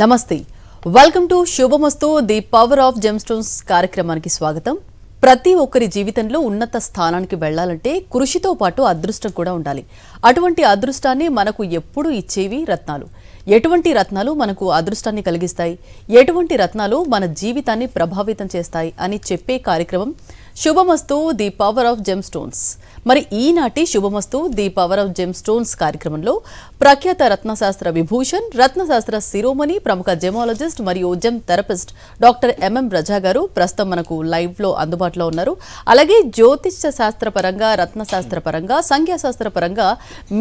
నమస్తే welcome to Subhamastu the power of జెమ్స్టోన్స్ కార్యక్రమానికి స్వాగతం. ప్రతి ఒక్కరి జీవితంలో ఉన్నత స్థానానికి వెళ్లాలంటే కృషితో పాటు అదృష్టం కూడా ఉండాలి. అటువంటి అదృష్టాన్ని మనకు ఎప్పుడు ఇచ్చేవి రత్నాలు. ఎటువంటి రత్నాలు మనకు అదృష్టాన్ని కలిగిస్తాయి, ఎటువంటి రత్నాలు మన జీవితాన్ని ప్రభావితం చేస్తాయి అని చెప్పే కార్యక్రమం శుభమస్తు ది పవర్ ఆఫ్ జెమ్స్టోన్స్. మరి ఈనాటి శుభమస్తు ది పవర్ ఆఫ్ జెమ్స్టోన్స్ కార్యక్రమంలో ప్రఖ్యాత రత్నశాస్త్ర విభూషణ్, రత్నశాస్త్ర శిరోమణి, ప్రముఖ జెమాలజిస్ట్ మరియు జెమ్ థెరపిస్ట్ డాక్టర్ ఎంఎం రజా గారు ప్రస్తుతం మనకు లైవ్ లో అందుబాటులో ఉన్నారు. అలాగే జ్యోతిష శాస్త్రపరంగా, రత్నశాస్త్రపరంగా, సంఖ్యాశాస్త్రపరంగా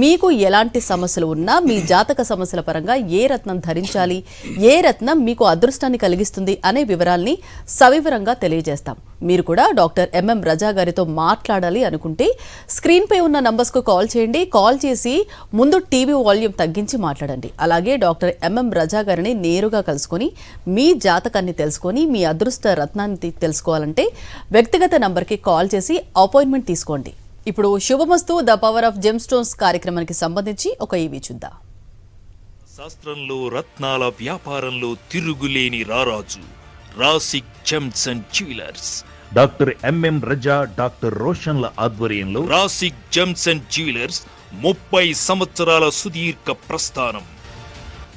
మీకు ఎలాంటి సమస్యలు ఉన్నా, మీ జాతక సమస్యల పరంగా ఏ రత్నం ధరించాలి, ఏ రత్నం మీకు అదృష్టాన్ని కలిగిస్తుంది అనే వివరాల్ని సవివరంగా తెలియజేస్తాం. మీరు కూడా డాక్టర్ ఎంఎం రజా గారితో మాట్లాడాలి అనుకుంటే స్క్రీన్ పై ఉన్న నంబర్స్ కు కాల్ చేయండి. కాల్ చేసి ముందు టీవీ వాల్యూమ్ తగ్గించి మాట్లాడండి. అలాగే డాక్టర్ ఎంఎం రజా గారిని నేరుగా కలుసుకొని మీ జాతకాన్ని తెలుసుకొని మీ అదృష్ట రత్నాన్ని తెలుసుకోవాలంటే వ్యక్తిగత నంబర్కి కాల్ చేసి అపాయింట్మెంట్ తీసుకోండి. ఇప్పుడు శుభమస్తు ద పవర్ ఆఫ్ జెమ్స్టోన్స్ కార్యక్రమానికి సంబంధించి ఒక ఈవీ చూద్దాం. శాస్త్రంలో రత్నాల వ్యాపారంలో తిరుగులేని రారాజు Rasik gems and jewellers. Doctor MM Raza, doctor రోషన్ల ఆధ్వర్యంలో రాసిక్ జెమ్స్ అండ్ జ్యువెలర్స్ 30 సంవత్సరాల సుదీర్ఘ ప్రస్థానం.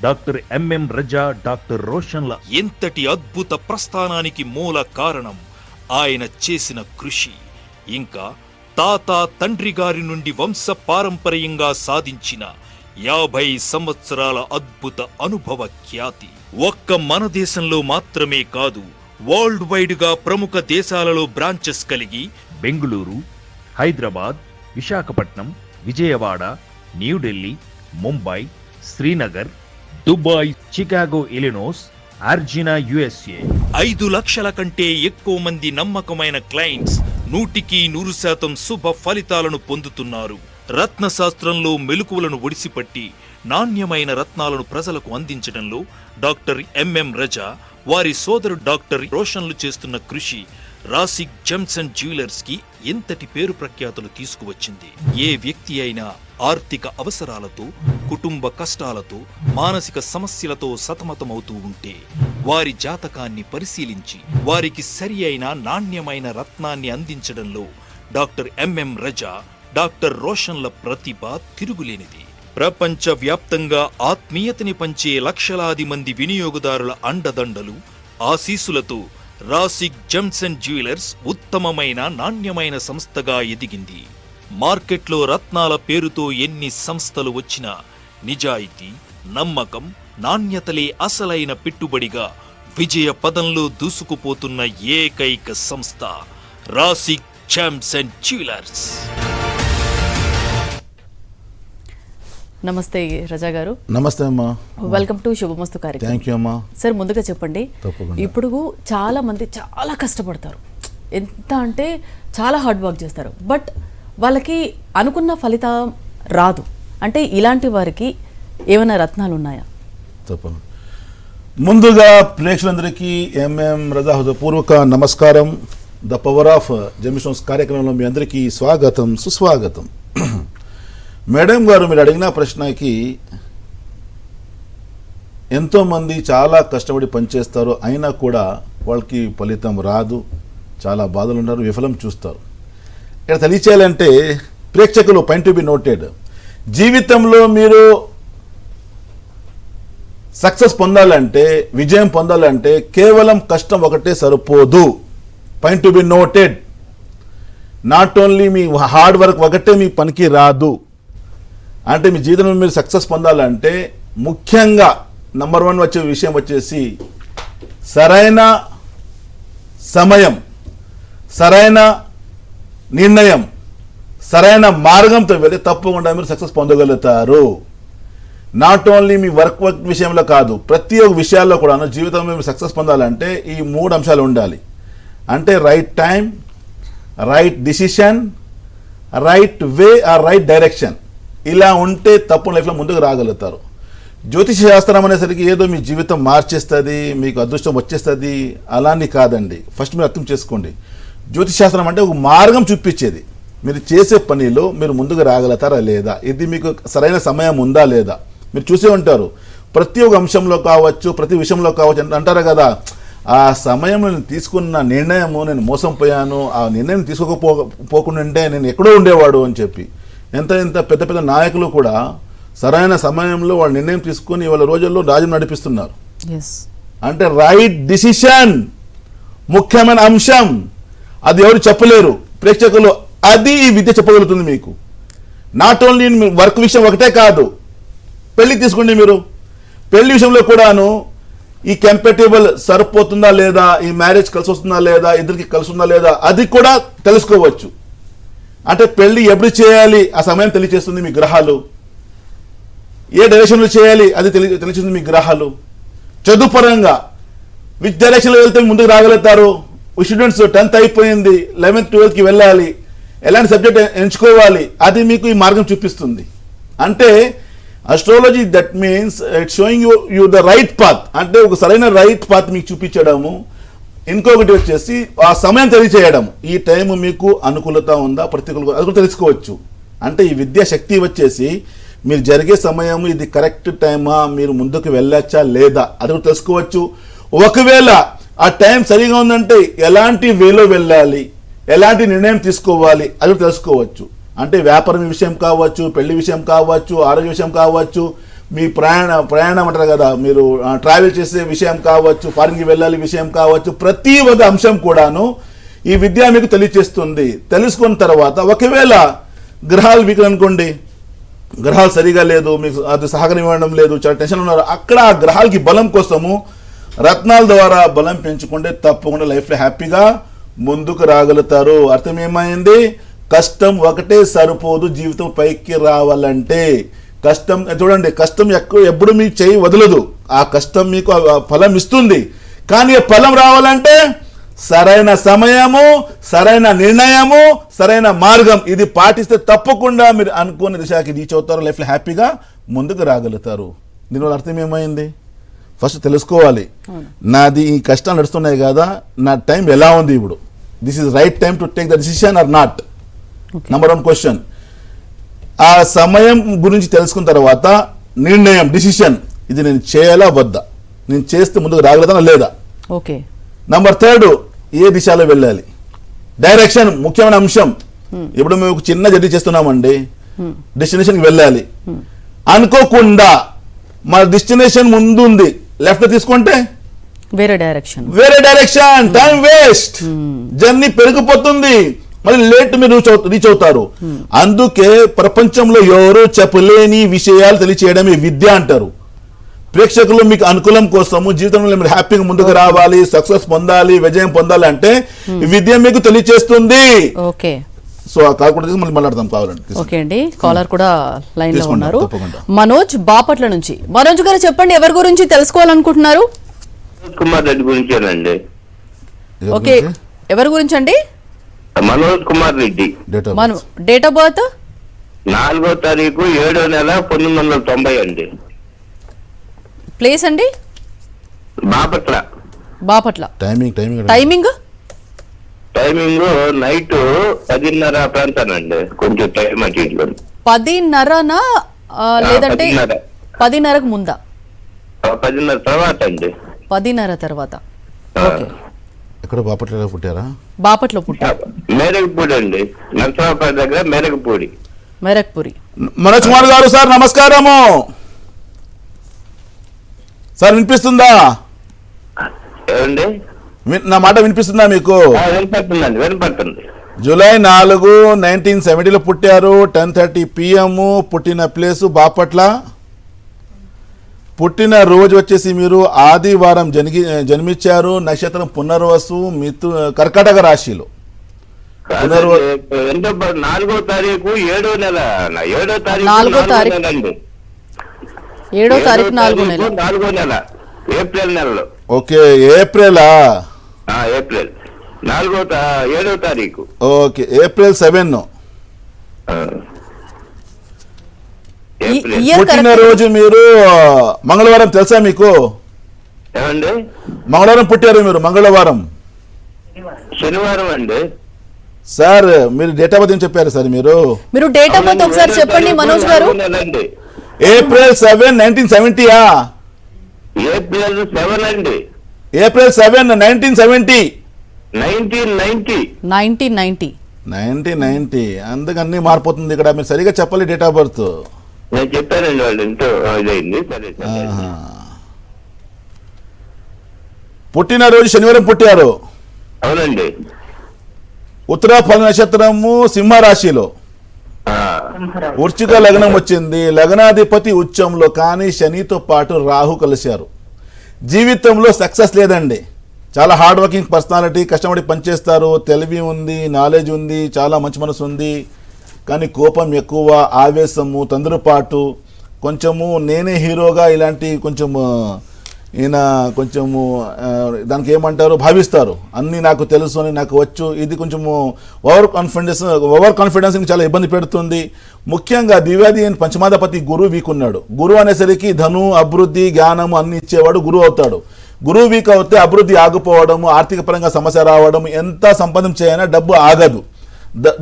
డాక్టర్ ఎంఎం రజా, డాక్టర్ రోషన్ల ఎంతటి అద్భుత ప్రస్థానానికి మూల కారణం ఆయన చేసిన కృషి, ఇంకా తాత తండ్రి గారి నుండి వంశ పారంపర్యంగా సాధించిన 50 సంవత్సరాల అద్భుత అనుభవ ఖ్యాతి. ఒక్క మన దేశంలో మాత్రమే కాదు, వరల్డ్ వైడ్ గా ప్రముఖ దేశాలలో బ్రాంచెస్ కలిగి Bengaluru, Hyderabad, Visakhapatnam, Vijayawada, New Delhi, Mumbai, Srinagar, Dubai, Chicago, Illinois, అర్జినా, యుఎస్ఏ 5 లక్షల కంటే ఎక్కువ మంది నమ్మకమైన క్లయింట్స్ 100% శుభ ఫలితాలను పొందుతున్నారు. రత్నశాస్త్రంలో మెలకువలను ఒడిసిపట్టి నాణ్యమైన రత్నాలను ప్రజలకు అందించడంలో డాక్టర్ ఎంఎం రజా, వారి సోదరు డాక్టర్ రోషన్లు చేస్తున్న కృషి రాసిక్ జెమ్స్ అండ్ జ్యువెలర్స్ కి ఎంతటి పేరు ప్రఖ్యాతులు తీసుకువచ్చింది. ఏ వ్యక్తి అయినా ఆర్థిక అవసరాలతో, కుటుంబ కష్టాలతో, మానసిక సమస్యలతో సతమతమవుతూ ఉంటే వారి జాతకాన్ని పరిశీలించి వారికి సరి అయిన నాణ్యమైన రత్నాన్ని అందించడంలో డాక్టర్ ఎంఎం రజా, డాక్టర్ రోషన్ల ప్రతిభ తిరుగులేనిది. ప్రపంచ వ్యాప్తంగా ఆత్మీయతని పంచే లక్షలాది మంది వినియోగదారుల అండదండలు, ఆశీస్సులతో రాసిక్ జెమ్స్ అండ్ జ్యువెలర్స్ ఉత్తమమైన నాణ్యమైన సంస్థగా ఎదిగింది. మార్కెట్లో రత్నాల పేరుతో ఎన్ని సంస్థలు వచ్చినా నిజాయితీ, నమ్మకం, నాణ్యతలే అసలైన పెట్టుబడిగా విజయ పదంలో దూసుకుపోతున్న ఏకైక సంస్థ రాసిక్ జెమ్స్ అండ్ జ్యువెలర్స్. నమస్తే రజా గారు. నమస్తే అమ్మా, వెల్కమ్ టు శుభమస్తు కార్యక్రమం. థ్యాంక్ యూ అమ్మా. సార్, ముందుగా చెప్పండి, తప్పకుండా. ఇప్పుడు చాలా మంది చాలా కష్టపడతారు, ఎంత అంటే చాలా హార్డ్ వర్క్ చేస్తారు, బట్ వాళ్ళకి అనుకున్న ఫలితం రాదు. అంటే ఇలాంటి వారికి ఏమైనా రత్నాలు ఉన్నాయా? తప్పకుండా. ముందుగా ప్రేక్షకులందరికీ ఎంఎం రజా హృదయపూర్వక నమస్కారం. ద పవర్ ఆఫ్ జెమ్స్టోన్స్ కార్యక్రమంలో మీ అందరికీ స్వాగతం, సుస్వాగతం. మేడం గారు, మీరు అడిగిన ప్రశ్నకి ఎంతోమంది చాలా కష్టపడి పనిచేస్తారు, అయినా కూడా వాళ్ళకి ఫలితం రాదు, చాలా బాధలు ఉన్నారు, విఫలం చూస్తారు. ఇక్కడ తెలియచేయాలంటే ప్రేక్షకులు పాయింట్ టు బి నోటెడ్, జీవితంలో మీరు సక్సెస్ పొందాలంటే, విజయం పొందాలంటే కేవలం కష్టం ఒకటే సరిపోదు. Point to be noted. Not only me hard work ఒకటే మీ పనికి రాదు. అంటే మీ జీవితంలో మీరు సక్సెస్ పొందాలంటే ముఖ్యంగా నంబర్ 1 వచ్చే విషయం వచ్చేసి సరైన సమయం, సరైన నిర్ణయం, సరైన మార్గంతో వెళ్తే తప్పకుండా మీరు సక్సెస్ పొందగలుగుతారు. నాట్ ఓన్లీ మీ వర్క్ విషయంలో కాదు, ప్రతి ఒక్క విషయాల్లో కూడా జీవితంలో మీరు సక్సెస్ పొందాలంటే ఈ 3 అంశాలు ఉండాలి. అంటే right time, right decision, right way or right direction. ఇలా ఉంటే తప్పు లైఫ్లో ముందుకు రాగలుగుతారు. జ్యోతిష శాస్త్రం అనేసరికి ఏదో మీ జీవితం మార్చేస్తుంది, మీకు అదృష్టం వచ్చేస్తుంది, అలాని కాదండి. ఫస్ట్ మీరు అర్థం చేసుకోండి, జ్యోతిష శాస్త్రం అంటే ఒక మార్గం చూపించేది. మీరు చేసే పనిలో మీరు ముందుకు రాగలుగుతారా లేదా, ఇది మీకు సరైన సమయం ఉందా లేదా. మీరు చూసే ఉంటారు, ప్రతి ఒక్క అంశంలో కావచ్చు, ప్రతి విషయంలో కావచ్చు అంటారు కదా, ఆ సమయంలో నేను తీసుకున్న నిర్ణయము నేను మోసం పోయాను, ఆ నిర్ణయం తీసుకోకపోకుండా నేను ఎక్కడో ఉండేవాడు అని చెప్పి ఎంత పెద్ద పెద్ద నాయకులు కూడా సరైన సమయంలో వాళ్ళు నిర్ణయం తీసుకొని వాళ్ళ రోజుల్లో రాజ్యం నడిపిస్తున్నారు. అంటే రైట్ డిసిషన్ ముఖ్యమైన అంశం, అది ఎవరు చెప్పలేరు ప్రేక్షకులు, అది ఈ విద్య చెప్పగలుగుతుంది మీకు. నాట్ ఓన్లీ వర్క్ విషయం ఒకటే కాదు, పెళ్లి తీసుకోండి మీరు, పెళ్లి విషయంలో కూడాను ఈ కంపాటబుల్ సరిపోతుందా లేదా, ఈ మ్యారేజ్ కలిసి వస్తుందా లేదా, ఇద్దరికి కలిసి ఉందా లేదా, అది కూడా తెలుసుకోవచ్చు. అంటే పెళ్లి ఎప్పుడు చేయాలి ఆ సమయం తెలియచేస్తుంది మీ గ్రహాలు, ఏ డైరెక్షన్లో చేయాలి అది తెలియచేస్తుంది మీ గ్రహాలు. చదువు పరంగా విచ్ డైరెక్షన్లో వెళ్తే ముందుకు రాగలుగుతారు. స్టూడెంట్స్ 10th అయిపోయింది, 11th 12th వెళ్ళాలి, ఎలాంటి సబ్జెక్ట్ ఎంచుకోవాలి, అది మీకు ఈ మార్గం చూపిస్తుంది. అంటే astrology that means it's showing you the right path, అంటే ఒక సరైన రైట్ పాత్ మీకు చూపించడము. ఇంకొకటి వచ్చేసి ఆ సమయం తెలియచేయడం, ఈ టైం మీకు అనుకూలత ఉందా ప్రతికూలత అది కూడా తెలుసుకోవచ్చు. అంటే ఈ విద్యా శక్తి వచ్చేసి మీరు జరిగే సమయం ఇది కరెక్ట్ టైమా, మీరు ముందుకు వెళ్ళచ్చా లేదా అది కూడా తెలుసుకోవచ్చు. ఒకవేళ ఆ టైం సరిగా ఉందంటే ఎలాంటి వేలో వెళ్ళాలి, ఎలాంటి నిర్ణయం తీసుకోవాలి అది కూడా తెలుసుకోవచ్చు. అంటే వ్యాపారం విషయం కావచ్చు, పెళ్లి విషయం కావచ్చు, ఆరోగ్య విషయం కావచ్చు, మీ ప్రయాణం అంటారు కదా, మీరు ట్రావెల్ చేసే విషయం కావచ్చు, ఫారిన్కి వెళ్ళాలి విషయం కావచ్చు, ప్రతి ఒక్క అంశం కూడాను ఈ విద్య మీకు తెలియచేస్తుంది. తెలుసుకున్న తర్వాత ఒకవేళ గ్రహాలు వీక్ అనుకోండి, గ్రహాలు సరిగా లేదు, మీకు అది సహకరివ్వడం లేదు, చాలా టెన్షన్ ఉన్నారు, అక్కడ ఆ గ్రహాలకి బలం కోసము రత్నాల ద్వారా బలం పెంచుకుంటే తప్పకుండా లైఫ్లో హ్యాపీగా ముందుకు రాగలుగుతారు. అర్థం ఏమైంది? కష్టం ఒకటే సరిపోదు జీవితం పైకి రావాలంటే. కష్టం చూడండి, కష్టం ఎప్పుడు మీ చేయి వదలదు, ఆ కష్టం మీకు ఫలం ఇస్తుంది. కానీ ఆ ఫలం రావాలంటే సరైన సమయము, సరైన నిర్ణయము, సరైన మార్గం ఇది పాటిస్తే తప్పకుండా మీరు అనుకున్న దిశకి రీచ్ అవుతారు, లైఫ్లో హ్యాపీగా ముందుకు రాగలుగుతారు. దీనివల్ల అర్థం ఏమైంది? ఫస్ట్ తెలుసుకోవాలి, నాది ఈ కష్టాలు నడుస్తున్నాయి కదా, నా టైం ఎలా ఉంది ఇప్పుడు, this is right time to take the decision or not. Number 1 question. ఆ సమయం గురించి తెలుసుకున్న తర్వాత నిర్ణయం, డిసిషన్, ఇది నేను చేయాలా వద్దా, నేను చేస్తే ముందుకు రాగలుగుతానా లేదా. ఓకే. నంబర్ 3, ఏ దిశలో వెళ్ళాలి, డైరెక్షన్ ముఖ్యమైన అంశం. ఇప్పుడు మేము ఒక చిన్న జర్నీ చేస్తున్నామండి, డెస్టినేషన్కి వెళ్ళాలి, అనుకోకుండా మా డెస్టినేషన్ ముందు ఉంది, లెఫ్ట్ తీసుకుంటే వేరే డైరెక్షన్, టైం వేస్ట్, జర్నీ పెరిగిపోతుంది, మళ్ళీ లేట్ మీరు రీచ్ అవుతారు. అందుకే ప్రపంచంలో ఎవరు చెప్పలేని విషయాలు తెలియచేయడమే విద్య అంటారు. ప్రేక్షకులు మీకు అనుకూలం కోసము జీవితంలో మీరు హ్యాపీగా ముందుకు రావాలి, సక్సెస్ పొందాలి, విజయం పొందాలి అంటే ఈ విద్య మీకు తెలియచేస్తుంది. ఓకే. సో ఆ కాల్ కూడా మళ్ళీ మాట్లాడదాం కావాలంటే. ఓకే అండి, కాలర్ కూడా లైన్ లో ఉన్నారు. మనోజ్ బాపట్ల నుంచి. మనోజ్ గారు చెప్పండి, ఎవరి గురించి తెలుసుకోవాలనుకుంటున్నారు? కుమార్ రెడ్డి గురించేనండి. ఓకే, ఎవరి గురించి అండి? Manoj Kumar Reddy. Date of birth 4వ తారీఖు 7వ నెల 1990 అండి. ప్లేస్ అండి? బాపట్ల. టైమింగ్ నైట్ 10:30 ప్రాంతానండి, కొంచెం టైం అటు ఇటు. 10:30నా లేదంటే 10:30కు ముందా? 10:30 తర్వాత అండి. 10:30 తర్వాత. ఓకే. ఎక్కడ బాపట్లలో పుట్టారా? బాపట్లో పుట్టారు. మేరకపూడి అండి, నరసరావుపేట దగ్గర మేరకపూడి. మనోజ్ కుమార్ గారు సార్ నమస్కారము సార్, వినిపిస్తుందా? ఏమండి, నా మాట వినిపిస్తుందా మీకు? వినపడుతుంది. జూలై 4, 1970లో పుట్టారు, 10:30 PM, పుట్టిన ప్లేసు బాపట్ల, పుట్టిన రోజు వచ్చేసి మీరు ఆదివారం జన్మించారు, నక్షత్రం పునర్వసు, కర్కాటక రాశిలో. 4వ తారీఖు 7వ నెల, 7వ తారీఖు 4వ నెల, ఏప్రిల్ నెలలో. ఓకే, ఏప్రిలా? ఏప్రిల్ 7వ తారీఖు. Okay, April 7. పుట్టిన రోజు మీరు మంగళవారం తెలుసా మీకు? ఏమండి, మంగళవారం పుట్టారు మీరు, మంగళవారం. శనివారం అండి. సార్ మీరు డేట్ ఆఫ్ బర్త్ ఏం చెప్పారు సార్? మీరు డేట్ ఆఫ్ బర్త్ ఒకసారి చెప్పండి మనోజ్ గారు. ఏప్రిల్ 7, 1970. ఏప్రిల్ 7 అండి, ఏప్రిల్ 7, 1970. 1990. 1990. 1990. అందుకన్నీ మారిపోతుంది ఇక్కడ. మీరు సరిగా చెప్పాలి డేట్ ఆఫ్ బర్త్. నేను చెప్పానండి, వాళ్ళు ఎంతో ఇదైంది. సరే సరే. పుట్టినరోజు శనివారం పుట్టారు. అవునండి. ఉత్తర ఫల నక్షత్రము సింహరాశిలో. వృశ్చిక లగ్నం వచ్చింది. లగ్నాధిపతి ఉచ్చంలో, కానీ శనితో పాటు రాహు కలిశారు. జీవితంలో సక్సెస్ లేదండి. చాలా హార్డ్ వర్కింగ్ పర్సనాలిటీ, కష్టపడి పనిచేస్తారు, తెలివి ఉంది, నాలెడ్జ్ ఉంది, చాలా మంచి మనసు ఉంది. కానీ కోపం ఎక్కువ, ఆవేశము, తొందరపాటు, కొంచెము నేనే హీరోగా ఇలాంటి కొంచెము ఈయన కొంచెము దానికి ఏమంటారు భావిస్తారు. అన్నీ నాకు తెలుసు అని, నాకు వచ్చు. ఇది కొంచెము ఓవర్ కాన్ఫిడెన్స్ చాలా ఇబ్బంది పెడుతుంది. ముఖ్యంగా దివ్యాది పంచమాధిపతి గురువు వీక్ ఉన్నాడు. గురువు అనేసరికి ధను, అభివృద్ధి, జ్ఞానము అన్ని ఇచ్చేవాడు గురువు అవుతాడు. గురువు వీక్ అవుతే అభివృద్ధి ఆగిపోవడము, ఆర్థిక పరంగా సమస్య రావడం, ఎంత సంపాదన చేయనా డబ్బు ఆగదు,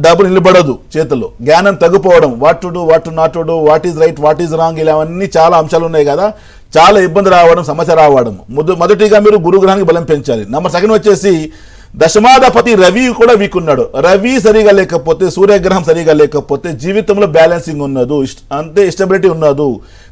డబ్బు నిలబడదు చేతుల్లో, జ్ఞానం తగ్గిపోవడం, what to do, what to not to do, what is right, what is wrong, ఇలా అన్ని చాలా అంశాలు ఉన్నాయి కదా. చాలా ఇబ్బంది రావడం, సమస్య రావడం. మొదటిగా మీరు గురుగ్రహానికి బలం పెంచాలి. నెంబర్ 2 వచ్చేసి దశమాధిపతి రవి కూడా వీక్ ఉన్నాడు. రవి సరిగా లేకపోతే, సూర్యగ్రహం సరిగా లేకపోతే జీవితంలో బ్యాలెన్సింగ్ ఉన్నదు, అంతే స్టెబిలిటీ ఉన్నదు.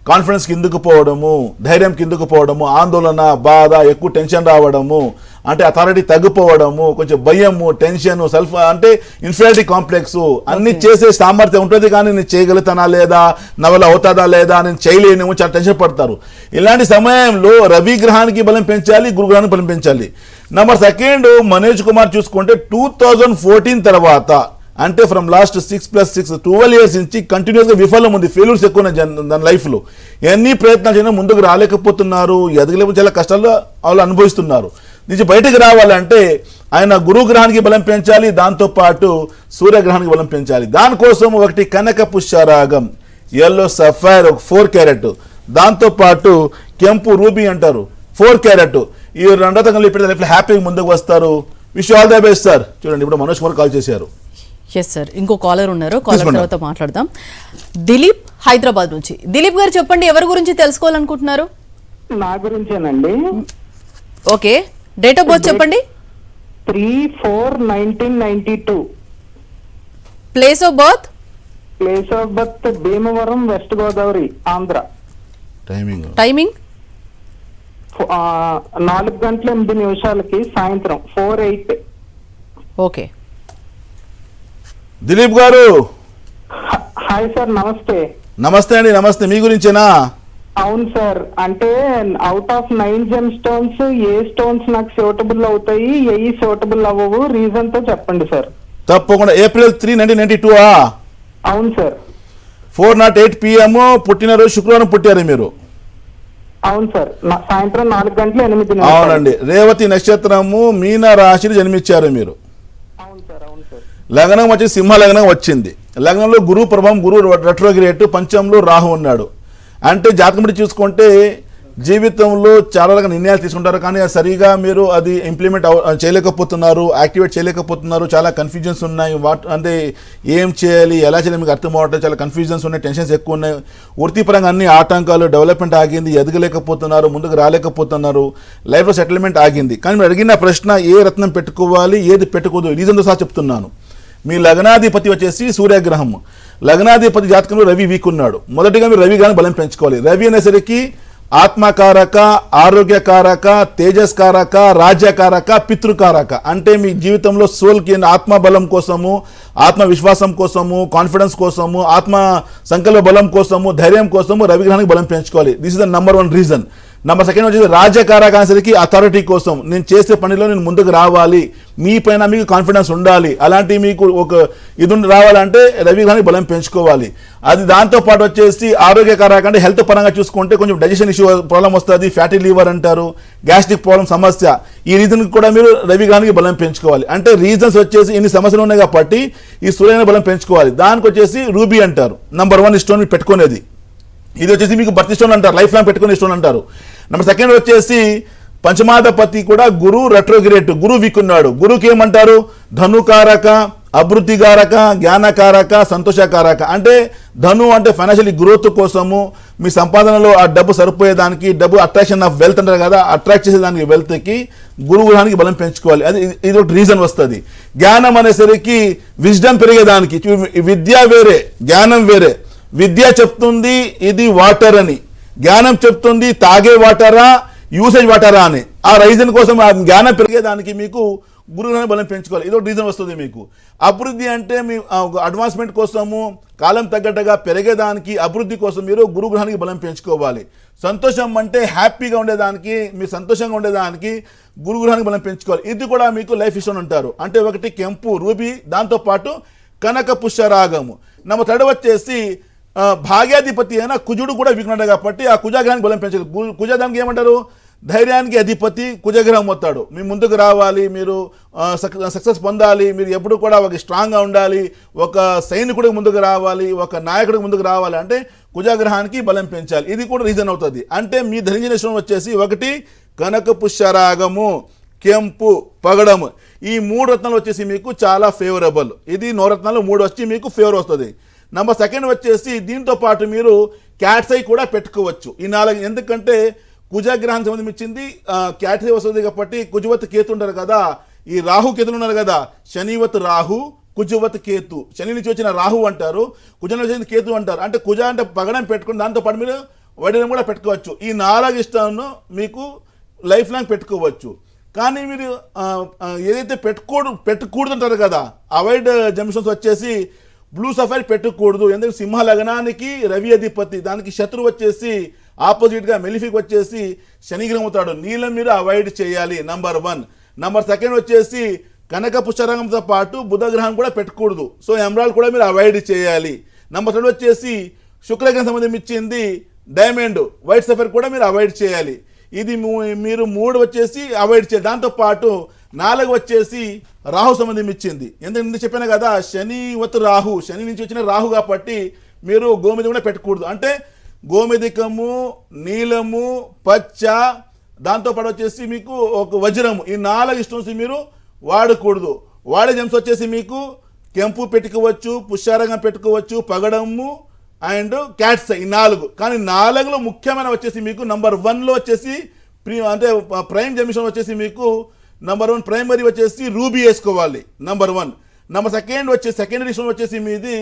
కాన్ఫిడెన్స్ కిందకు పోవడము, ధైర్యం కిందకు పోవడము, ఆందోళన, బాధ, ఎక్కువ టెన్షన్ రావడము, అంటే అథారిటీ తగ్గిపోవడము, కొంచెం భయము, టెన్షన్, సెల్ఫ్ అంటే ఇన్ఫీరియారిటీ కాంప్లెక్స్ అన్ని చేసే సామర్థ్యం ఉంటుంది. కానీ నేను చేయగలుగుతానా లేదా, నా వల్ల అవుతుందా లేదా, నేను చేయలేనేమో, చాలా టెన్షన్ పడతారు. ఇలాంటి సమయంలో రవి గ్రహానికి బలం పెంచాలి, గురుగ్రహానికి బలం పెంచాలి. నెంబర్ 2 మనోజ్ కుమార్ చూసుకుంటే 2014 తర్వాత, అంటే ఫ్రమ్ లాస్ట్ 6+6 12 years నుంచి కంటిన్యూస్గా విఫలం ఉంది. ఫెయిల్యూర్స్ ఎక్కువ దాని లైఫ్లో. ఎన్ని ప్రయత్నాలు చేయడం ముందుకు రాలేకపోతున్నారు, ఎదగలేము, చాలా కష్టాలు వాళ్ళు అనుభవిస్తున్నారు. నుంచి బయటకు రావాలంటే ఆయన గురుగ్రహానికి బలం పెంచాలి, దాంతోపాటు సూర్యగ్రహానికి బలం పెంచాలి. దానికోసం ఒకటి కనక పుష్యరాగం, ఎల్లో సఫైర్ 4 క్యారెట్, దాంతోపాటు కెంపు రూబీ అంటారు 4 క్యారెట్. ఈ 2 రకాలు ఇప్పుడు లైఫ్లో హ్యాపీగా ముందుకు వస్తారు. Wish all the best sir. చూడండి ఇప్పుడు మనోజ్ కుమార్ కాల్ చేశారు. ఎస్ సార్, ఇంకో కాలర్ ఉన్నారు, కాలర్ తర్వాత మాట్లాడదాం. దిలీప్ హైదరాబాద్ నుంచి. దిలీప్ గారు చెప్పండి, ఎవరి గురించి తెలుసుకోవాలనుకుంటున్నారు? నా గురించేనండి. ఓకే, డేట్ ఆఫ్ బర్త్ చెప్పండి. 3/4/1992. Place of birth? Place of birth Bhimavaram, west Godavari, Andhra. Timing 4:08 సాయంత్రం 4:08. ఓకే. దిలీప్ గారు హాయ్ సార్, నమస్తే. నమస్తే అండి. నమస్తే, మీ గురించేనా? అవును సార్, అంటే out of 9 gem stones A stones నాకు సూటబుల్ అవుతాయి, ఏ సూటబుల్ అవ్వవు, రీజన్ తో చెప్పండి సార్. తప్పకుండా. ఏప్రిల్ 3, 1992. అవును సార్. 4:08 PM పుట్టినరోజు శుక్రవారం పుట్టారు మీరు. అవును సార్, సాయంత్రం 4:08. అవునండి. రేవతి నక్షత్రము, మీన రాశిని జన్మించారు మీరు. అవును సార్. అవును సార్. లగ్నం వచ్చి సింహ లగ్నం వచ్చింది. లగ్నంలో గురువు ప్రభావం, గురువు రెట్రోగ్రేట్, పంచంలో రాహు ఉన్నాడు. అంటే జాతకం బట్టి చూసుకుంటే జీవితంలో చాలా రకాల నిర్ణయాలు తీసుకుంటారు, కానీ అది సరిగా మీరు అది ఇంప్లిమెంట్ చేయలేకపోతున్నారు, యాక్టివేట్ చేయలేకపోతున్నారు. చాలా కన్ఫ్యూజన్స్ ఉన్నాయి. అంటే ఏం చేయాలి, ఎలా చేయాలి మీకు అర్థం అవ్వట్లేదు. చాలా కన్ఫ్యూజన్స్ ఉన్నాయి, టెన్షన్స్ ఎక్కువ ఉన్నాయి. వృత్తిపరంగా అన్ని ఆటంకాలు, డెవలప్మెంట్ ఆగింది, ఎదగలేకపోతున్నారు, ముందుకు రాలేకపోతున్నారు, లైఫ్లో సెటిల్మెంట్ ఆగింది. కానీ మీరు అడిగిన ప్రశ్న ఏ రత్నం పెట్టుకోవాలి, ఏది పెట్టుకోదు, రీజన్తో సహా చెప్తున్నాను. మీ లగ్నాధిపతి వచ్చేసి సూర్యగ్రహం. లగ్నాధిపతి జాతకంలో రవి వీక్ ఉన్నాడు. మొదటిగా మీరు రవి గారిని బలం పెంచుకోవాలి. రవి అనేసరికి ఆత్మకారక, ఆరోగ్యకారక, తేజస్కారక, రాజ్యకారక, పితృకారక. అంటే మీ జీవితంలో సోల్కి ఆత్మబలం కోసము, ఆత్మవిశ్వాసం కోసము, కాన్ఫిడెన్స్ కోసము, ఆత్మ సంకల్ప బలం కోసము, ధైర్యం కోసము రవి గ్రహానికి బలం పెంచుకోవాలి. This is the number 1 reason. Number 2 వచ్చేసి రాజ్యకారక అనేసరికి అథారిటీ కోసం, నేను చేసే పనిలో నేను ముందుకు రావాలి, మీ పైన మీకు కాన్ఫిడెన్స్ ఉండాలి, అలాంటి మీకు ఒక ఇది రావాలంటే రవి గ్రహానికి బలం పెంచుకోవాలి. అది దాంతోపాటు వచ్చేసి ఆరోగ్యకారక అంటే హెల్త్ పరంగా చూసుకుంటే కొంచెం డైజెషన్ ఇష్యూ ప్రాబ్లం వస్తుంది, ఫ్యాటీ లివర్ అంటారు, గ్యాస్ట్రిక్ ప్రాబ్లం సమస్య. ఈ రీజన్కి కూడా మీరు రవి గ్రహానికి బలం పెంచుకోవాలి. అంటే రీజన్స్ వచ్చేసి ఇన్ని సమస్యలు ఉన్నాయి కాబట్టి ఈ సూర్యుని బలం పెంచుకోవాలి. దానికి వచ్చేసి రూబీ అంటారు, నంబర్ 1 స్టోన్ పెట్టుకునేది. ఇది వచ్చేసి మీకు బర్త్ స్టోన్ అంటారు, లైఫ్ లాంగ్ పెట్టుకునే స్టోన్ అంటారు. నెంబర్ 2 వచ్చేసి పంచమాధిపతి కూడా గురు రెట్రోగ్రేట్, గురు వీక్ ఉన్నాడు. గురుకి ఏమంటారు? ధనుకారక, అభివృద్ధికారక, జ్ఞానకారక, సంతోషకారక. అంటే ధను అంటే ఫైనాన్షియల్ గ్రోత్ కోసము, మీ సంపాదనలో ఆ డబ్బు సరిపోయేదానికి, డబ్బు అట్రాక్షన్ ఆఫ్ వెల్త్ అంటారు కదా, అట్రాక్ట్ చేసేదానికి వెల్త్కి గురు గ్రహానికి బలం పెంచుకోవాలి. అది ఇది ఒక రీజన్ వస్తుంది. జ్ఞానం అనేసరికి విజ్డమ్ పెరిగేదానికి, విద్య వేరే జ్ఞానం వేరే. విద్య చెప్తుంది ఇది వాటర్ అని, జ్ఞానం చెప్తుంది తాగే వాటరా యూసేజ్ వాటరా అని. ఆ రీజన్ కోసం ఆ జ్ఞానం పెరిగేదానికి మీకు గురుగ్రహాన్ని బలం పెంచుకోవాలి. ఇది ఒక రీజన్ వస్తుంది మీకు. అభివృద్ధి అంటే మీ అడ్వాన్స్మెంట్ కోసము కాలం తగ్గట్టుగా పెరిగేదానికి అభివృద్ధి కోసం మీరు గురుగ్రహానికి బలం పెంచుకోవాలి. సంతోషం అంటే హ్యాపీగా ఉండేదానికి, మీరు సంతోషంగా ఉండేదానికి గురుగ్రహానికి బలం పెంచుకోవాలి. ఇది కూడా మీకు లైఫ్ ఇష్యూని అంటారు. అంటే ఒకటి కెంపు రూబీ, దాంతోపాటు కనక పుష్యరాగము. థర్డ్ వచ్చేసి భాగ్యాధిపతి అయినా కుజుడు కూడా వీకున్నాడు కాబట్టి ఆ కుజగ్రహానికి బలం పెంచాలి. కుజగ్రహానికి ఏమంటారు, ధైర్యానికి అధిపతి కుజగ్రహం అవుతాడు. మీ ముందుకు రావాలి, మీరు సక్సెస్ పొందాలి, మీరు ఎప్పుడు కూడా ఒక స్ట్రాంగ్గా ఉండాలి, ఒక సైనికుడికి ముందుకు రావాలి, ఒక నాయకుడికి ముందుకు రావాలి అంటే కుజగ్రహానికి బలం పెంచాలి. ఇది కూడా రీజన్ అవుతుంది. అంటే మీ ధరించిన విషయం వచ్చేసి ఒకటి కనక పుష్యరాగము, కెంపు, పగడము. ఈ 3 రత్నాలు వచ్చేసి మీకు చాలా ఫేవరబుల్. ఇది 9 రత్నాలు 3 వచ్చి మీకు ఫేవర్ వస్తుంది. నెంబర్ 2 వచ్చేసి దీంతో పాటు మీరు క్యాట్స్ ఐ కూడా పెట్టుకోవచ్చు. ఈ 4, ఎందుకంటే కుజగ్రహం సంబంధించింది క్యాట్స్ ఐ వస్తుంది కాబట్టి. కుజవత్ కేతు ఉంటారు కదా, ఈ రాహు కేతులు ఉన్నారు కదా, శనివత్ రాహు, కుజవత్ కేతు. శని నుంచి వచ్చిన రాహు అంటారు, కుజ నుంచి వచ్చిన కేతు అంటారు. అంటే కుజ అంటే పగడం పెట్టుకుని దాంతో పాటు మీరు వడినం కూడా పెట్టుకోవచ్చు. ఈ 4 ఇష్టాలను మీకు లైఫ్ లాంగ్ పెట్టుకోవచ్చు. కానీ మీరు ఏదైతే పెట్టకూడదు అంటారు కదా, అవాయిడ్ జంక్షన్స్ వచ్చేసి బ్లూ సఫైర్ పెట్టకూడదు. ఎందుకంటే సింహ లగ్నానికి రవి అధిపతి, దానికి శత్రువు వచ్చేసి ఆపోజిట్గా మెలిఫిక్ వచ్చేసి శనిగ్రహం అవుతాడు. నీలం మీరు అవాయిడ్ చేయాలి, నంబర్ 1. నంబర్ 2 వచ్చేసి కనక పుష్యరాగంతో పాటు బుధగ్రహం కూడా పెట్టకూడదు. సో ఎమరాల్డ్ కూడా మీరు అవాయిడ్ చేయాలి. నంబర్ 3 వచ్చేసి శుక్రగ్రహం సంబంధించింది డైమండ్, వైట్ సఫైర్ కూడా మీరు అవాయిడ్ చేయాలి. ఇది మీరు 3 వచ్చేసి అవాయిడ్ చేయాలి. దాంతోపాటు 4 వచ్చేసి రాహు సంబంధించింది. ఎందుకంటే చెప్పాను కదా, శనివత్ రాహు, శని నుంచి వచ్చిన రాహు కాబట్టి మీరు గోమేధి కూడా పెట్టకూడదు. అంటే గోమేధికము, నీలము, పచ్చ, దాంతోపాటు వచ్చేసి మీకు ఒక వజ్రము, ఈ 4 స్టోన్స్ మీరు వాడకూడదు. వాడే జెమ్స్ వచ్చేసి మీకు కెంపు పెట్టుకోవచ్చు, పుష్యరాగం పెట్టుకోవచ్చు, పగడము అండ్ క్యాట్స్, ఈ 4. కానీ 4లో ముఖ్యమైన వచ్చేసి మీకు నంబర్ 1లో వచ్చేసి అంటే ప్రైమ్ జెమిషన్ వచ్చేసి మీకు నంబర్ 1 ప్రైమరీ వచ్చేసి రూబీ వేసుకోవాలి, నంబర్ 1. నంబర్ 2 వచ్చేసి సెకండరీ స్టోన్ వచ్చేసి మీది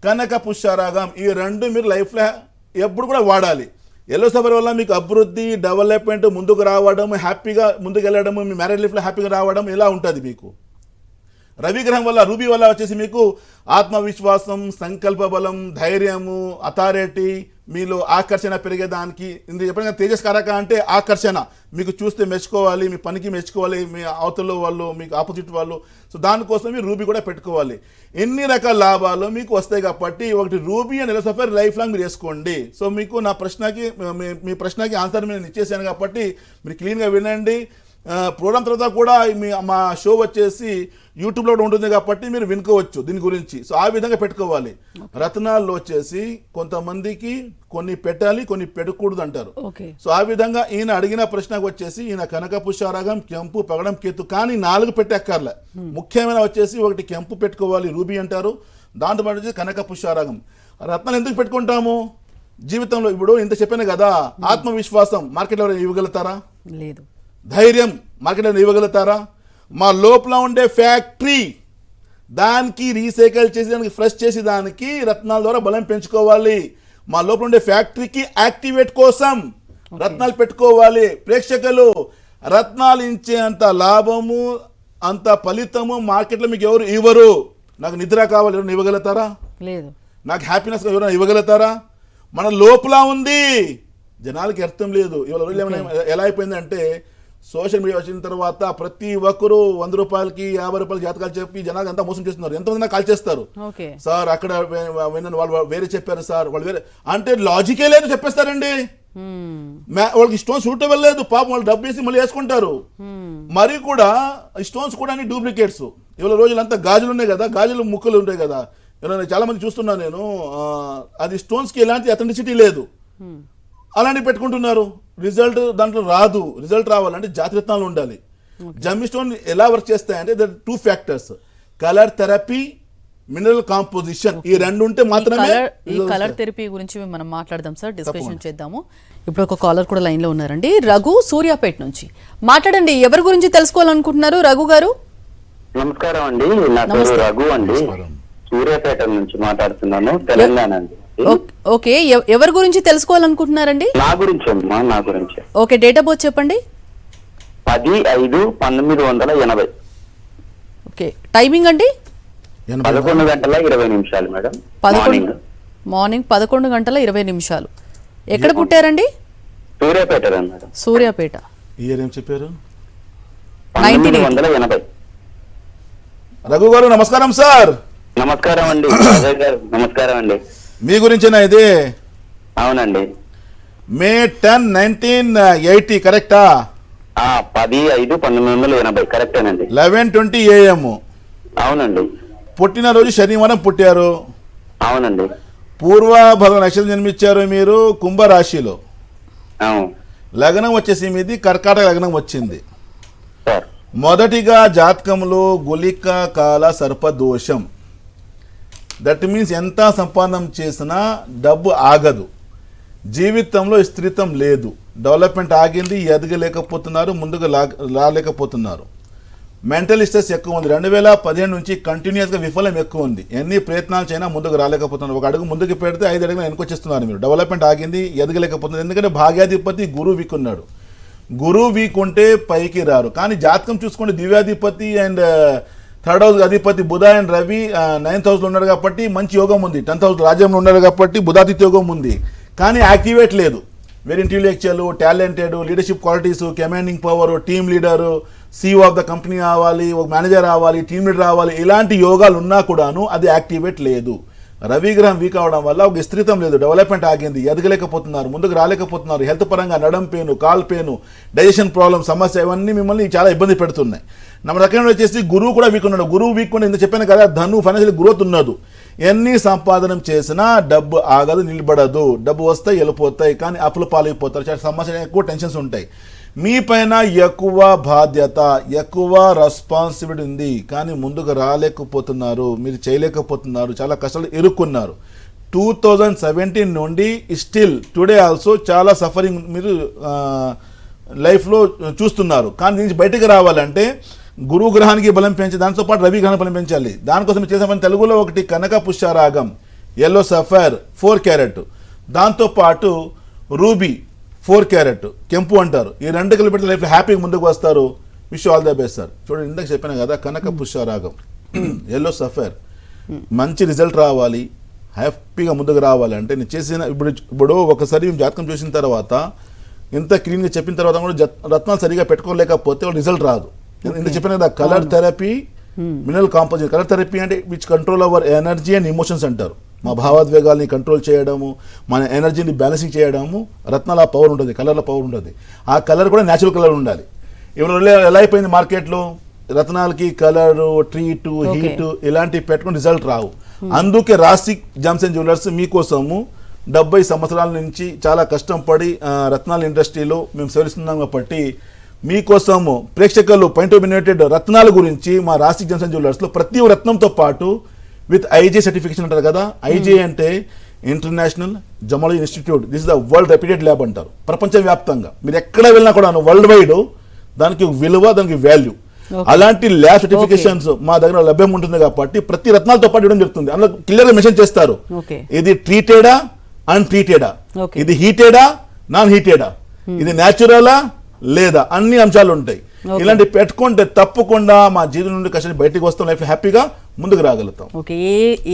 కనక పుష్యరాగం. ఈ 2 మీరు లైఫ్లో ఎప్పుడు కూడా వాడాలి. ఎల్లో సఫర్ వల్ల మీకు అభివృద్ధి, డెవలప్మెంట్, ముందుకు రావడం, హ్యాపీగా ముందుకు వెళ్ళడము, మీ మ్యారేజ్ లైఫ్లో హ్యాపీగా రావడం ఇలా ఉంటుంది మీకు. రవి గ్రహం వల్ల, రూబీ వల్ల వచ్చేసి మీకు ఆత్మవిశ్వాసం, సంకల్ప బలం, ధైర్యము, అథారిటీ, మీలో ఆకర్షణ పెరిగేదానికి. ఇందుకు ఎప్పుడైనా తేజస్కారక అంటే ఆకర్షణ, మీకు చూస్తే మెచ్చుకోవాలి, మీ పనికి మెచ్చుకోవాలి, మీ అవతల వాళ్ళు, మీకు ఆపోజిట్ వాళ్ళు. సో దానికోసం మీరు రూబీ కూడా పెట్టుకోవాలి. ఎన్ని రకాల లాభాలు మీకు వస్తాయి కాబట్టి ఒకటి ruby and yellow sapphire life long మీరు వేసుకోండి. సో మీకు నా ప్రశ్నకి, మీ ప్రశ్నకి ఆన్సర్ నేను ఇచ్చేసాను కాబట్టి మీరు క్లీన్గా వినండి. ప్రోగ్రామ్ తర్వాత కూడా మా షో వచ్చేసి యూట్యూబ్లో కూడా ఉంటుంది కాబట్టి మీరు వినుకోవచ్చు దీని గురించి. సో ఆ విధంగా పెట్టుకోవాలి. రత్నాల్లో వచ్చేసి కొంతమందికి కొన్ని పెట్టాలి, కొన్ని పెట్టకూడదు అంటారు. సో ఆ విధంగా ఈయన అడిగిన ప్రశ్నకు వచ్చేసి ఈయన కనక పుష్యరాగం, కెంపు, పగడం, కేతు, కానీ 4 పెట్టక్కర్లే. ముఖ్యమైన వచ్చేసి ఒకటి కెంపు పెట్టుకోవాలి, రూబీ అంటారు. దాంతోపాటు వచ్చేసి కనక పుష్యరాగం. రత్నాలు ఎందుకు పెట్టుకుంటాము జీవితంలో? ఇప్పుడు ఇంత చెప్పాను కదా, ఆత్మవిశ్వాసం మార్కెట్లో ఇవ్వగలుగుతారా? లేదు. ధైర్యం మార్కెట్లో ఇవ్వగలుగుతారా? మా లోపల ఉండే ఫ్యాక్టరీ దానికి రీసైకిల్ చేసి, దానికి ఫ్రెష్ చేసి, దానికి రత్నాల ద్వారా బలం పెంచుకోవాలి. మా లోపల ఉండే ఫ్యాక్టరీకి యాక్టివేట్ కోసం రత్నాలు పెట్టుకోవాలి. ప్రేక్షకులు, రత్నాలు ఇచ్చే అంత లాభము, అంత ఫలితము మార్కెట్లో మీకు ఎవరు ఇవ్వరు. నాకు నిద్ర కావాలి, ఎవరైనా ఇవ్వగలుగుతారా? లేదు. నాకు హ్యాపీనెస్ ఎవరైనా ఇవ్వగలుగుతారా? మన లోపల ఉంది, జనాలకి అర్థం లేదు. ఇవాళ ఎలా అయిపోయిందంటే, సోషల్ మీడియా వచ్చిన తర్వాత ప్రతి ఒక్కరు 100 రూపాయలకి 50 రూపాయలు జాతకాలు చెప్పి జనాలు అంతా మోసం చేస్తున్నారు. ఎంతమంది నాకు కాల్ చేస్తారు, సార్ అక్కడ వాళ్ళు వేరే చెప్పారు సార్, వాళ్ళు వేరే అంటే లాజికే లేదు చెప్పేస్తారండి. వాళ్ళకి స్టోన్స్ సూట్ అవ్వలేదు, పాపం వాళ్ళు డబ్బు వేసి మళ్ళీ వేసుకుంటారు. మరి కూడా స్టోన్స్ కూడా అన్ని డూప్లికేట్స్. ఇవాళ రోజులంతా గాజులు ఉన్నాయి కదా, గాజులు ముక్కలు ఉంటాయి కదా, చాలా మంది చూస్తున్నాను నేను. అది స్టోన్స్కి ఎలాంటి అథెంటిసిటీ లేదు, అలాంటివి పెట్టుకుంటున్నారు. రిజల్ట్ దాంట్లో రాదు. రిజల్ట్ రావాలంటే జాతిరత్నాలు ఉండాలి. జమ్మి స్టోన్ ఎలా వర్క్ చేస్తాయంటే there 2 factors, colour therapy mineral composition ఈ రెండు ఉంటే మాత్రమే ఈ కలర్ థెరపీ గురించి మనం మాట్లాడదాం సార్, డిస్కషన్ చేద్దాము. ఇప్పుడు ఒక కాలర్ కూడా లైన్ లో ఉన్నారండి, రఘు సూర్యాపేట నుంచి. మాట్లాడండి, ఎవరి గురించి తెలుసుకోవాలనుకుంటున్నారు రఘు గారు? నమస్కారం అండి, నా పేరు రఘు అండి, సూర్యాపేట నుంచి మాట్లాడుతున్నాను, తెలంగాణ అండి. ఓకే, ఎవరి గురించి తెలుసుకోవాలనుకుంటున్నారండి? నా గురించి అమ్మా, నా గురించి. ఓకే, డేట్ ఆఫ్ బర్త్ చెప్పండి. 10/5/1980. ఓకే, టైమింగ్ అండి? 11:20 మేడం. మార్నింగ్ 11:20. ఎక్కడ పుట్టారండి? సూర్యాపేట మేడం. సూర్యాపేట. ఇయర్ ఏం చెప్పారు? 1980. రఘు గారు నమస్కారం సార్. నమస్కారం అండి అజయ్ గారు, నమస్కారం అండి. మీ గురించేనా ఇది? అవునండి. మే 10, 1980 కరెక్టా? 10/5/1980 కరెక్టేనండి. 11:20 AM. అవునండి. పుట్టినరోజు శనివారం పుట్టారు. అవునండి. పూర్వభద్ర నక్షత్రం జన్మించారు మీరు, కుంభరాశిలో. అవును లగ్నం వచ్చేసి మీది కర్కాటక లగ్నం వచ్చింది. సార్. మొదటిగా జాతకంలో గులిక కాల సర్పదోషం. దట్ మీన్స్ ఎంత సంపాదన చేసినా డబ్బు ఆగదు, జీవితంలో స్థిరత్వం లేదు, డెవలప్మెంట్ ఆగింది, ఎదగలేకపోతున్నారు, ముందుకు రాలేకపోతున్నారు. మెంటల్ స్ట్రెస్ ఎక్కువ ఉంది. 2015 నుంచి కంటిన్యూస్గా విఫలం ఎక్కువ ఉంది. ఎన్ని ప్రయత్నాలు చేయనా ముందుకు రాలేకపోతున్నారు. ఒక అడుగు ముందుకు పెడితే 5 అడుగులు వెనుకొచ్చేస్తున్నారు మీరు. డెవలప్మెంట్ ఆగింది, ఎదగలేకపోతున్నారు. ఎందుకంటే భాగ్యాధిపతి గురువు వీక్ ఉన్నాడు. గురువు వీక్ ఉంటే పైకి రారు. కానీ జాతకం చూసుకుంటే దివ్యాధిపతి అండ్ థర్డ్ హౌస్ అధిపతి బుధ అండ్ రవి 9th హౌస్లో ఉన్నాడు కాబట్టి మంచి యోగం ఉంది. 10th హౌస్ రాజ్యంలో ఉన్నాడు కాబట్టి బుధాదిత్య యోగం ఉంది. కానీ యాక్టివేట్ లేదు. Very intellectual, talented, leadership qualities, commanding power, team leader, CEO of the company రావాలి, ఒక మేనేజర్ రావాలి, టీమ్ లీడర్ రావాలి, ఇలాంటి యోగాలు ఉన్నా కూడాను అది యాక్టివేట్ లేదు. రవి గ్రహం వీక్ అవడం వల్ల ఒక స్థిరత్వం లేదు, డెవలప్మెంట్ ఆగింది, ఎదగలేకపోతున్నారు, ముందుకు రాలేకపోతున్నారు. హెల్త్ పరంగా నడం పెయిన్, కాల్ పెయిన్, డైజెషన్ ప్రాబ్లమ్, సమస్య, ఇవన్నీ మిమ్మల్ని చాలా ఇబ్బంది పెడుతున్నాయి. మన రకంగా వచ్చేసి గురువు కూడా వీక్ ఉన్నాడు. గురువు వీక్ ఉంటే ఇంత చెప్పాను కదా, ధను ఫైనాన్షియల్ గ్రోత్ ఉన్నది. ఎన్ని సంపాదన చేసినా డబ్బు ఆగదు, నిలబడదు. డబ్బు వస్తాయి, వెళ్ళిపోతాయి, కానీ అప్పులు పాలైపోతారు. చాలా సమస్యలు, ఎక్కువ టెన్షన్స్ ఉంటాయి. మీ పైన ఎక్కువ బాధ్యత, ఎక్కువ రెస్పాన్సిబిలిటీ ఉంది, కానీ ముందుకు రాలేకపోతున్నారు, మీరు చేయలేకపోతున్నారు, చాలా కష్టాలు ఇరుక్కున్నారు. 2017 నుండి స్టిల్ టుడే ఆల్సో చాలా సఫరింగ్ మీరు లైఫ్లో చూస్తున్నారు. కానీ నుంచి బయటకు రావాలంటే గురువు గ్రహానికి బలం పెంచి, దాంతో పాటు రవి గ్రహానికి బలం పెంచాలి. దానికోసం చేసే పని తెలుగులో ఒకటి కనక పుష్యరాగం, ఎల్లో సఫైర్ 4 క్యారెట్, దాంతోపాటు రూబీ 4 క్యారెట్, కెంపు అంటారు. ఈ 2 కలిపి పెడితే లైఫ్ హ్యాపీగా ముందుకు వస్తారు. Wish all the best sir. చూడండి, ఇందాక చెప్పాను కదా, కనక పుష్యరాగం, ఎల్లో సఫైర్, మంచి రిజల్ట్ రావాలి, హ్యాపీగా ముందుకు రావాలంటే నేను చేసిన ఇప్పుడు ఒకసారి జాతకం చూసిన తర్వాత ఇంత క్లీన్గా చెప్పిన తర్వాత కూడా రత్నాలు సరిగా పెట్టుకోలేకపోతే రిజల్ట్ రాదు. ఇంత చెప్పిన కదా, colour therapy, mineral composition. Colour therapy అంటే which control our energy and emotions అంటారు. మా భావోద్వేగాల్ని కంట్రోల్ చేయడము, మన ఎనర్జీని బ్యాలెన్సింగ్ చేయడము. రత్నాల పవర్ ఉంటుంది, కలర్ల పవర్ ఉంటుంది. ఆ కలర్ కూడా న్యాచురల్ కలర్ ఉండాలి. ఇప్పుడు ఎలా అయిపోయింది మార్కెట్లో, రత్నాలకి కలరు, ట్రీటు, హీటు ఇలాంటివి పెట్టుకుని రిజల్ట్ రావు. అందుకే రాశి జెమ్స్ అండ్ జ్యువెలర్స్ మీకోసము 70 సంవత్సరాల నుంచి చాలా కష్టం పడి రత్నాల ఇండస్ట్రీలో మేము సేవిస్తున్నాం కాబట్టి మీకోసము ప్రేక్షకులు పాయింట్ రత్నాల గురించి మా రాశి జెమ్స్ అండ్ జ్యువెలర్స్లో ప్రతి రత్నంతో పాటు విత్ ఐజే సర్టిఫికేషన్ అంటారు కదా. ఐజే అంటే international gemmology institute, this is the world reputed lab అంటారు. ప్రపంచవ్యాప్తంగా మీరు ఎక్కడ వెళ్ళినా కూడా వరల్డ్ వైడ్ దానికి విలువ, దానికి వాల్యూ. అలాంటి ల్యాబ్ సర్టిఫికేషన్స్ మా దగ్గర లభ్యం ఉంటుంది కాబట్టి ప్రతి రత్నాలతో పాటు ఇవ్వడం జరుగుతుంది. అందులో క్లియర్గా మెన్షన్ చేస్తారు, ఇది ట్రీటెడా, అన్ట్రీటెడా, ఇది హీటెడా, నాన్ హీటెడా, ఇది న్యాచురలా లేదా, అన్ని అంశాలు ఉంటాయి. ఇలాంటి పెట్టుకుంటే తప్పకుండా మా జీవితం నుండి కష్టాన్ని బయటకు వస్తాం, లైఫ్ హ్యాపీగా ముందుకు రాగలుగుతాం. ఓకే,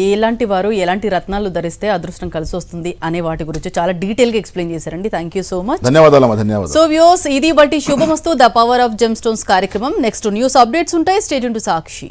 ఎలాంటి వారు ఎలాంటి రత్నాలు ధరిస్తే అదృష్టం కలిసి వస్తుంది అనే వాటి గురించి చాలా డీటెయిల్ గా ఎక్స్ప్లెయిన్ చేశారండి. Thank you so much. ధన్యవాదాలు. ధన్యవాదాలు. సో వ్యూస్, ఇది బట్టి శుభమస్తు ద పవర్ ఆఫ్ జెమ్స్టోన్స్ కార్యక్రమం. నెక్స్ట్ న్యూస్ అప్డేట్స్ ఉంటాయి. Stay tune to Sakshi.